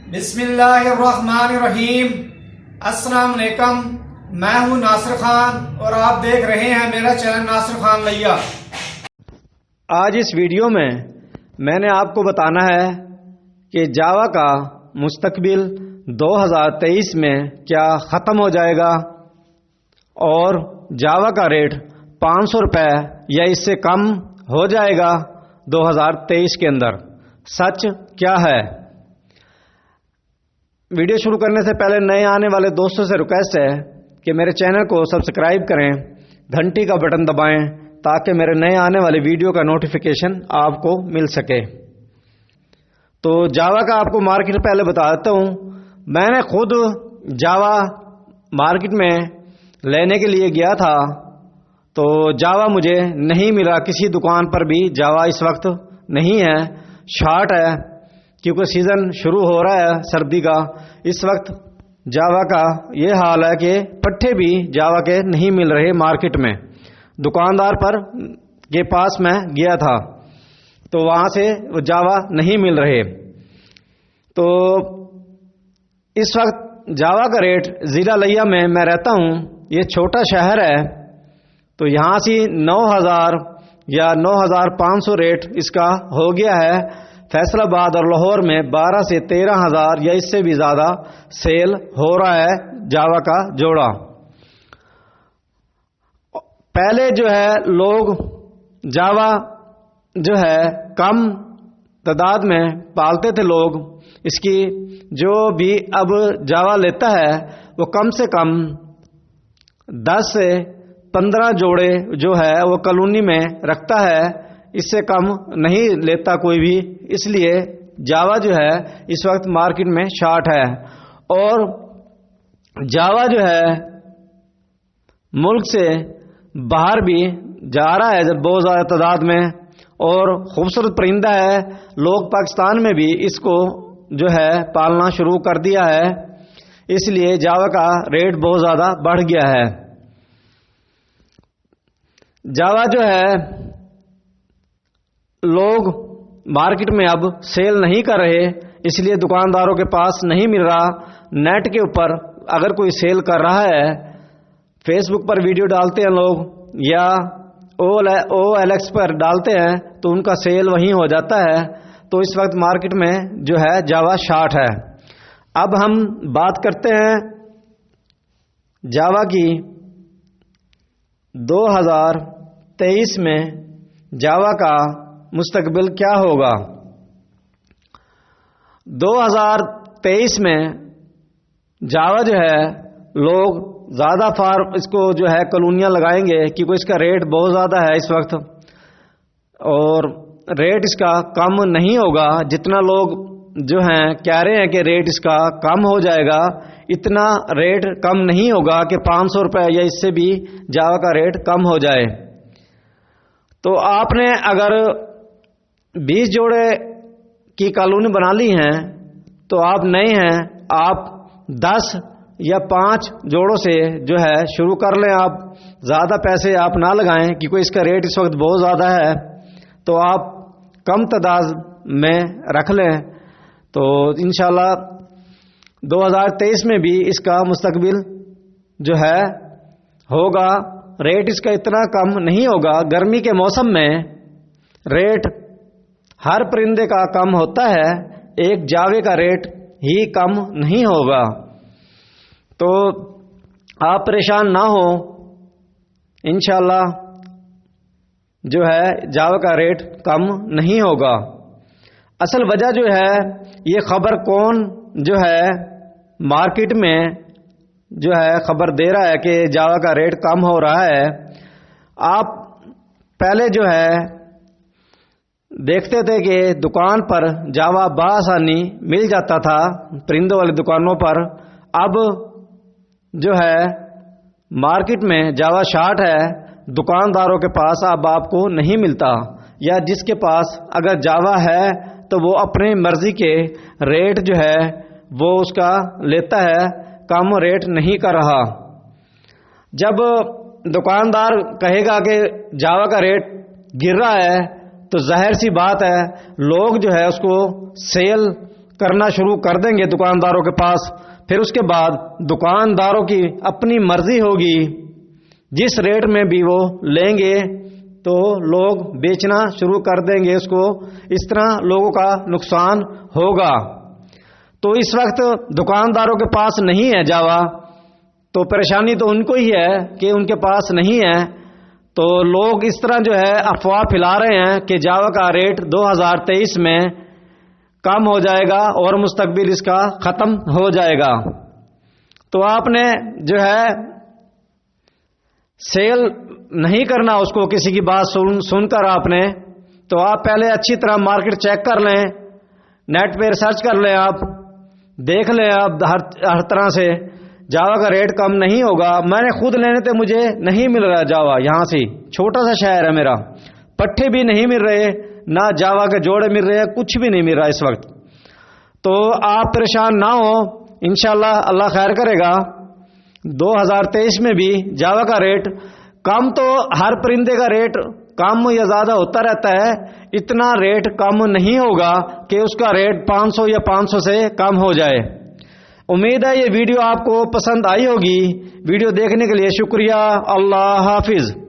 बिस्मिल्लाहिर्रहमानिर्रहीम। अस्सलाम वालेकुम। मैं हूं नासिर खान और आप देख रहे हैं मेरा चैनल नासिर खान लैया। आज इस वीडियो में मैंने आपको बताना है कि जावा का मुस्तकबिल 2023 में क्या ख़त्म हो जाएगा और जावा का रेट 500 रुपये या इससे कम हो जाएगा 2023 के अंदर। सच क्या है? वीडियो शुरू करने से पहले नए आने वाले दोस्तों से रिक्वेस्ट है कि मेरे चैनल को सब्सक्राइब करें, घंटी का बटन दबाएं ताकि मेरे नए आने वाले वीडियो का नोटिफिकेशन आपको मिल सके। तो जावा का आपको मार्केट पहले बता देता हूं। मैंने खुद जावा मार्केट में लेने के लिए गया था तो जावा मुझे नहीं मिला। किसी दुकान पर भी जावा इस वक्त नहीं है, शॉर्ट है क्योंकि सीज़न शुरू हो रहा है सर्दी का। इस वक्त जावा का ये हाल है कि पट्टे भी जावा के नहीं मिल रहे मार्केट में। दुकानदार पर के पास मैं गया था तो वहाँ से जावा नहीं मिल रहे। तो इस वक्त जावा का रेट ज़िला लैया में मैं रहता हूँ, ये छोटा शहर है, तो यहाँ से 9,000 या 9,500 रेट इसका हो गया है। फैसलाबाद और लाहौर में 12 से 13,000 या इससे भी ज़्यादा सेल हो रहा है जावा का जोड़ा। पहले जो है लोग जावा जो है कम तादाद में पालते थे लोग। इसकी जो भी अब जावा लेता है वो कम से कम 10 से 15 जोड़े जो है वो कॉलोनी में रखता है, इससे कम नहीं लेता कोई भी। इसलिए जावा जो है इस वक्त मार्केट में शॉर्ट है और जावा जो है मुल्क से बाहर भी जा रहा है बहुत ज़्यादा तादाद में और खूबसूरत परिंदा है। लोग पाकिस्तान में भी इसको जो है पालना शुरू कर दिया है, इसलिए जावा का रेट बहुत ज़्यादा बढ़ गया है। जावा जो है लोग मार्केट में अब सेल नहीं कर रहे, इसलिए दुकानदारों के पास नहीं मिल रहा। नेट के ऊपर अगर कोई सेल कर रहा है, फेसबुक पर वीडियो डालते हैं लोग या OLX पर डालते हैं तो उनका सेल वहीं हो जाता है। तो इस वक्त मार्केट में जो है जावा शॉर्ट है। अब हम बात करते हैं जावा की 2023 में जावा का मुस्तकबिल क्या होगा। 2023 में जावा जो है लोग ज़्यादा इसको जो है कॉलोनियाँ लगाएंगे क्योंकि इसका रेट बहुत ज़्यादा है इस वक्त और रेट इसका कम नहीं होगा। जितना लोग जो हैं कह रहे हैं कि रेट इसका कम हो जाएगा, इतना रेट कम नहीं होगा कि 500 रुपये या इससे भी जावा का रेट कम हो जाए। तो आपने अगर 20 जोड़े की कॉलोनी बना ली हैं तो आप नए हैं, आप 10 या 5 जोड़ों से जो है शुरू कर लें। आप ज़्यादा पैसे आप ना लगाएं क्योंकि इसका रेट इस वक्त बहुत ज़्यादा है, तो आप कम तादाद में रख लें। तो इंशाल्लाह 2023 में भी इसका मुस्तकबिल जो है होगा। रेट इसका इतना कम नहीं होगा। गर्मी के मौसम में रेट हर परिंदे का कम होता है, एक जावे का रेट ही कम नहीं होगा। तो आप परेशान ना हो, इंशाल्लाह जो है जावा का रेट कम नहीं होगा। असल वजह जो है ये खबर कौन जो है मार्केट में जो है खबर दे रहा है कि जावा का रेट कम हो रहा है। आप पहले जो है देखते थे कि दुकान पर जावा बआसानी मिल जाता था परिंदों वाली दुकानों पर। अब जो है मार्केट में जावा शॉर्ट है, दुकानदारों के पास अब आपको नहीं मिलता, या जिसके पास अगर जावा है तो वो अपनी मर्जी के रेट जो है वो उसका लेता है, कम रेट नहीं कर रहा। जब दुकानदार कहेगा कि जावा का रेट गिर रहा है तो जाहिर सी बात है लोग जो है उसको सेल کرنا شروع کر دیں گے دکانداروں کے پاس، پھر اس کے بعد دکانداروں کی اپنی مرضی ہوگی، جس ریٹ میں بھی وہ لیں گے تو لوگ بیچنا شروع کر دیں گے اس کو، اس طرح لوگوں کا نقصان ہوگا۔ تو اس وقت دکانداروں کے پاس نہیں ہے جاوا، تو پریشانی تو ان کو ہی ہے کہ ان کے پاس نہیں ہے، تو لوگ اس طرح جو ہے افواہ پھیلا رہے ہیں کہ جاوا کا ریٹ 2023 میں کم ہو جائے گا اور مستقبل اس کا ختم ہو جائے گا۔ تو آپ نے جو ہے سیل نہیں کرنا اس کو، کسی کی بات سن کر آپ نے، تو آپ پہلے اچھی طرح مارکیٹ چیک کر لیں، نیٹ پہ ریسرچ کر لیں، آپ دیکھ لیں، آپ ہر طرح سے جاوا کا ریٹ کم نہیں ہوگا۔ میں نے خود لینے تھے، مجھے نہیں مل رہا جاوا، یہاں سے چھوٹا سا شہر ہے میرا، پٹھے بھی نہیں مل رہے، نہ جاوا کے جوڑے مل رہے ہیں، کچھ بھی نہیں مل رہا اس وقت۔ تو آپ پریشان نہ ہو، انشاءاللہ اللہ خیر کرے گا۔ 2023 میں بھی جاوا کا ریٹ کم، تو ہر پرندے کا ریٹ کم یا زیادہ ہوتا رہتا ہے، اتنا ریٹ کم نہیں ہوگا کہ اس کا ریٹ 500 یا 500 سے کم ہو جائے۔ امید ہے یہ ویڈیو آپ کو پسند آئی ہوگی۔ ویڈیو دیکھنے کے لیے شکریہ۔ اللہ حافظ۔